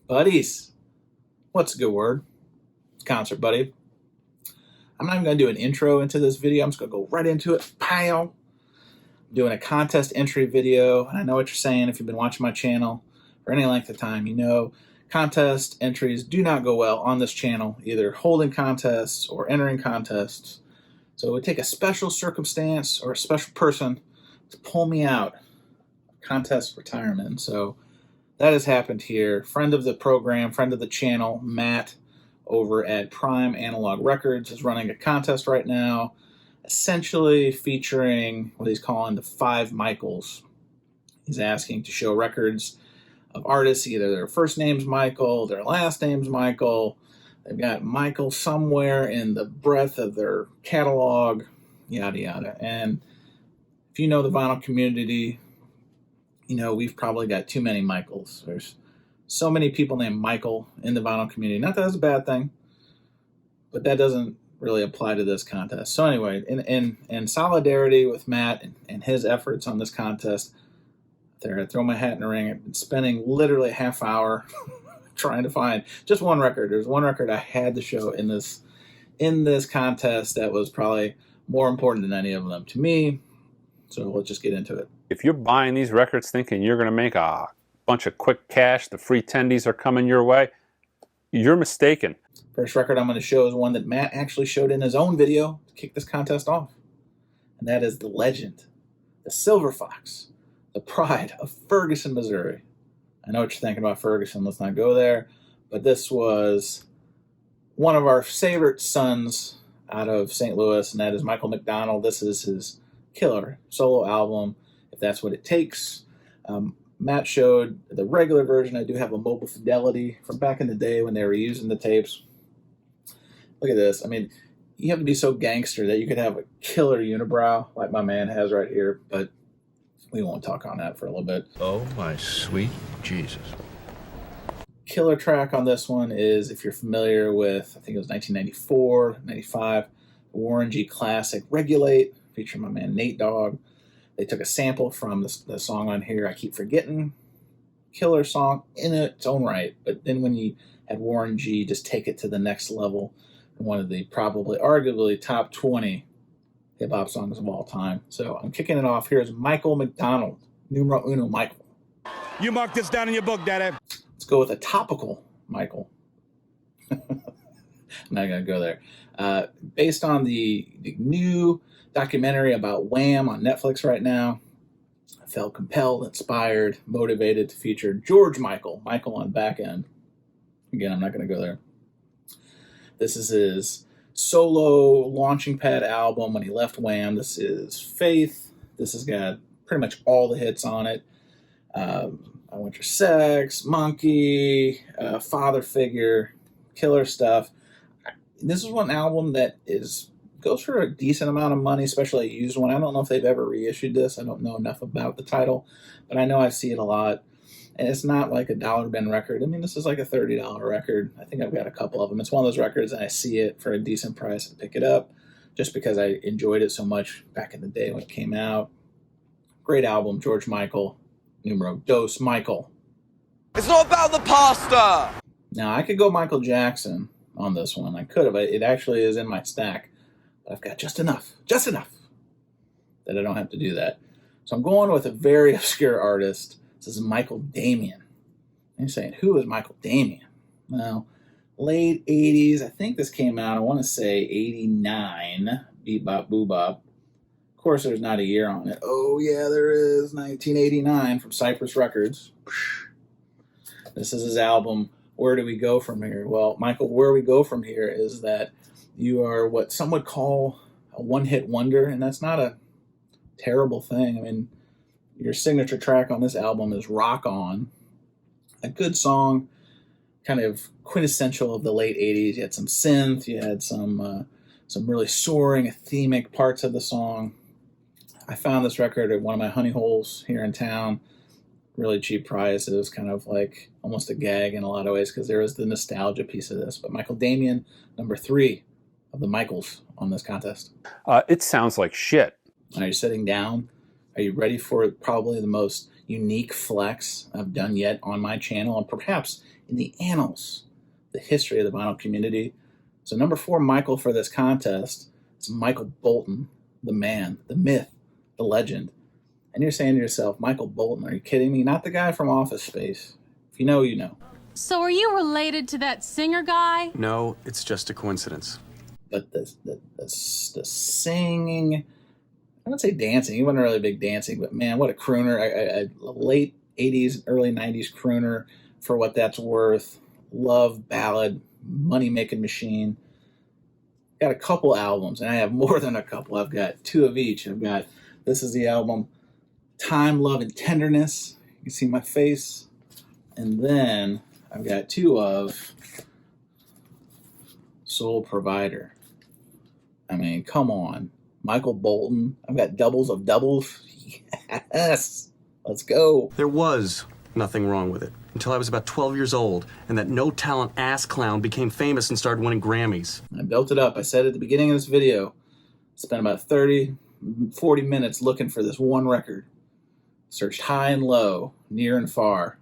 Buddies, what's a good word? Concert buddy. I'm not even going to do an intro into this video. I'm just going to go right into it. Pow! I'm doing a contest entry video. And I know what you're saying. If you've been watching my channel for any length of time, you know contest entries do not go well on this channel, either holding contests or entering contests. So it would take a special circumstance or a special person to pull me out of contest retirement. So that has happened here. Friend of the program, friend of the channel, Matt, over at Prime Analog Records, is running a contest right now, essentially featuring what he's calling the 5 Michaels. He's asking to show records of artists, either their first name's Michael, their last name's Michael. They've got Michael somewhere in the breadth of their catalog, yada, yada. And if you know the vinyl community, you know we've probably got too many Michaels. There's so many people named Michael in the vinyl community. Not that that's a bad thing, but that doesn't really apply to this contest. So anyway, in solidarity with Matt and his efforts on this contest, there, I throw my hat in the ring. I've been spending literally a half hour trying to find just one record. There's one record I had to show in this contest that was probably more important than any of them to me. So let's just get into it. If you're buying these records thinking you're going to make a bunch of quick cash, the free tendies are coming your way, you're mistaken. First record I'm going to show is one that Matt actually showed in his own video to kick this contest off. And that is the legend, the Silver Fox, the pride of Ferguson, Missouri. I know what you're thinking about Ferguson. Let's not go there. But this was one of our favorite sons out of St. Louis, and that is Michael McDonald. This is his killer solo album, If That's What It Takes. Matt showed the regular version. I do have a mobile fidelity from back in the day when they were using the tapes. Look at this. I mean, you have to be so gangster that you could have a killer unibrow like my man has right here, but we won't talk on that for a little bit. Oh, my sweet Jesus. Killer track on this one is, if you're familiar with, I think it was 1994, 95, Warren G classic Regulate, featuring my man Nate Dogg. They took a sample from the song on here, I Keep Forgetting. Killer song in its own right, but then when you had Warren G just take it to the next level, one of the probably, arguably, top 20 hip-hop songs of all time. So I'm kicking it off. Here's Michael McDonald, numero uno Michael. You mark this down in your book, Daddy. Let's go with a topical Michael. I'm not going to go there. Based on the new documentary about Wham on Netflix right now, I felt compelled, inspired, motivated to feature George Michael on back end. Again, I'm not going to go there. This is his solo launching pad album when he left Wham. This is Faith. This has got pretty much all the hits on it. I Want Your Sex, Monkey, Father Figure, killer stuff. This is one album that goes for a decent amount of money, especially a used one. I don't know if they've ever reissued this. I don't know enough about the title, but I know I see it a lot. And it's not like a dollar bin record. I mean, this is like a $30 record. I think I've got a couple of them. It's one of those records, and I see it for a decent price and pick it up just because I enjoyed it so much back in the day when it came out. Great album, George Michael, numero dos Michael. It's not about the pasta. Now, I could go Michael Jackson on this one. I could have. It actually is in my stack. But I've got just enough that I don't have to do that. So I'm going with a very obscure artist. This is Michael Damian. And you're saying, who is Michael Damian? Well, late 80s. I think this came out, I want to say 89. Beat Bop Boo Bop. Of course, there's not a year on it. Oh, yeah, there is. 1989 from Cypress Records. This is his album, Where Do We Go From Here? Well, Michael, where we go from here is that you are what some would call a one-hit wonder, and that's not a terrible thing. I mean, your signature track on this album is Rock On. A good song, kind of quintessential of the late 80s. You had some synth, you had some really soaring, athemic parts of the song. I found this record at one of my honey holes here in town. Really cheap price. It was kind of like almost a gag in a lot of ways because there is the nostalgia piece of this. But Michael Damian, number 3 of the Michaels on this contest. It sounds like shit. Are you sitting down? Are you ready for probably the most unique flex I've done yet on my channel, and perhaps in the annals, the history of the vinyl community. So number 4 Michael for this contest is Michael Bolton, the man, the myth, the legend. And you're saying to yourself, Michael Bolton, are you kidding me? Not the guy from Office Space. If you know, you know. So are you related to that singer guy? No, it's just a coincidence. But the singing, I wouldn't say dancing. He wasn't really big dancing, but man, what a crooner. A late 80s, early 90s crooner for what that's worth. Love ballad, money-making machine. Got a couple albums, and I have more than a couple. I've got 2 of each. This is the album Time, Love, and Tenderness. You can see my face. And then I've got 2 of Soul Provider. I mean, come on. Michael Bolton. I've got doubles of doubles. Yes. Let's go. There was nothing wrong with it until I was about 12 years old, and that no-talent ass clown became famous and started winning Grammys. I built it up. I said at the beginning of this video, spent about 30, 40 minutes looking for this one record. Searched high and low, near and far,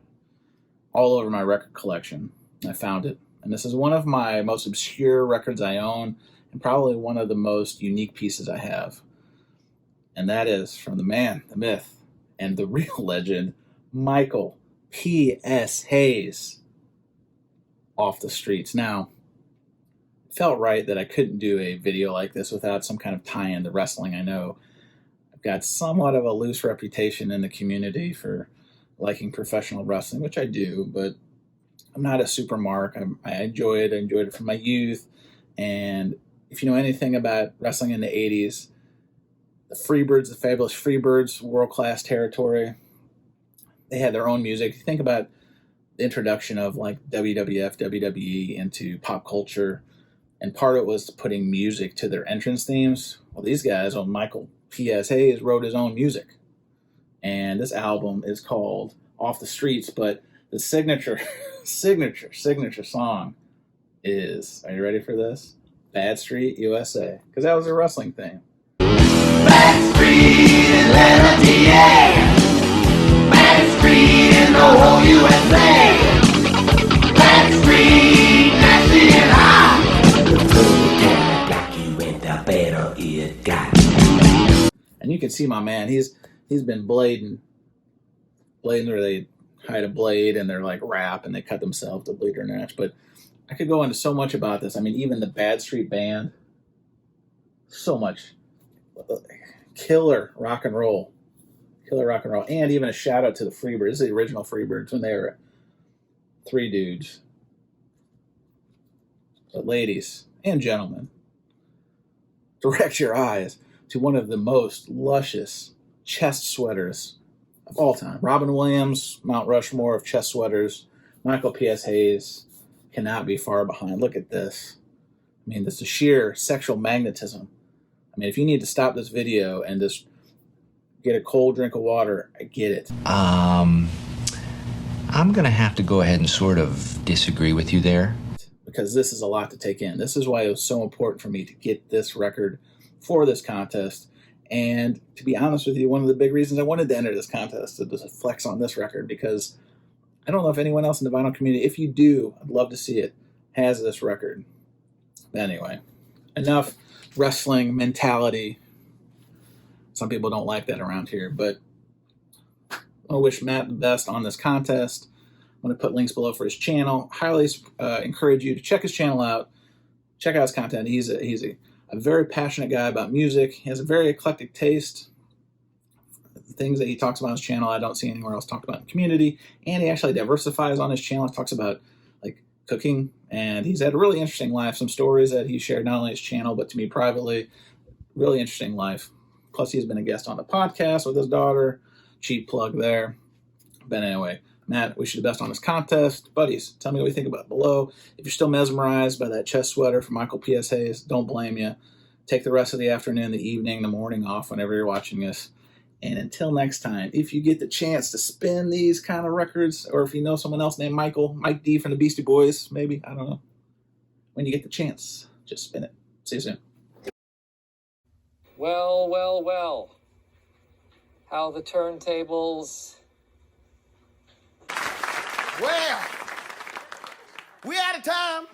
all over my record collection. I found it. And this is one of my most obscure records I own, and probably one of the most unique pieces I have. And that is from the man, the myth, and the real legend, Michael P.S. Hayes, Off the Streets. Now, it felt right that I couldn't do a video like this without some kind of tie-in to wrestling. I know I've got somewhat of a loose reputation in the community for liking professional wrestling, which I do, but I'm not a super mark. I enjoy it. I enjoyed it from my youth. And if you know anything about wrestling in the 80s, the Freebirds, the Fabulous Freebirds, world-class territory, they had their own music. You think about the introduction of like WWF, WWE into pop culture, and part of it was putting music to their entrance themes. Well, these guys, Michael P.S. Hayes, wrote his own music. And this album is called Off the Streets, but the signature song is, are you ready for this? Bad Street USA, because that was a wrestling thing. Bad Street in Atlanta, DA. Bad Street in the whole USA. Bad Street, nasty and hot. The further black you went, the better it got. And you can see my man, he's been blading where they hide a blade and they're like rap and they cut themselves to bleed their necks. But I could go into so much about this. I mean, even the Bad Street Band, so much killer rock and roll, and even a shout out to the Freebirds. This is the original Freebirds when they were 3 dudes. But ladies and gentlemen, direct your eyes to one of the most luscious chest sweaters of all time. Robin Williams, Mount Rushmore of chest sweaters. Michael P.S. Hayes cannot be far behind. Look at this. I mean, this is sheer sexual magnetism. I mean, if you need to stop this video and just get a cold drink of water, I get it. I'm going to have to go ahead and sort of disagree with you there. Because this is a lot to take in. This is why it was so important for me to get this record for this contest. And to be honest with you, one of the big reasons I wanted to enter this contest is to flex on this record, because I don't know if anyone else in the vinyl community, if you do, I'd love to see it, has this record. Anyway, enough wrestling mentality. Some people don't like that around here, but I want to wish Matt the best on this contest. I'm going to put links below for his channel. Highly encourage you to check his channel out. Check out his content. He's a very passionate guy about music. He has a very eclectic taste. The things that he talks about on his channel, I don't see anywhere else talked about in the community. And he actually diversifies on his channel. He talks about like cooking, and he's had a really interesting life. Some stories that he shared not only his channel, but to me privately. Really interesting life. Plus, he's been a guest on the podcast with his daughter. Cheap plug there. But anyway, Matt, wish you the best on this contest. Buddies, tell me what you think about it below. If you're still mesmerized by that chest sweater from Michael P.S. Hayes, don't blame you. Take the rest of the afternoon, the evening, the morning off whenever you're watching this. And until next time, if you get the chance to spin these kind of records, or if you know someone else named Mike D from the Beastie Boys, maybe, I don't know. When you get the chance, just spin it. See you soon. Well, well, well. How the turntables Well, we out of time.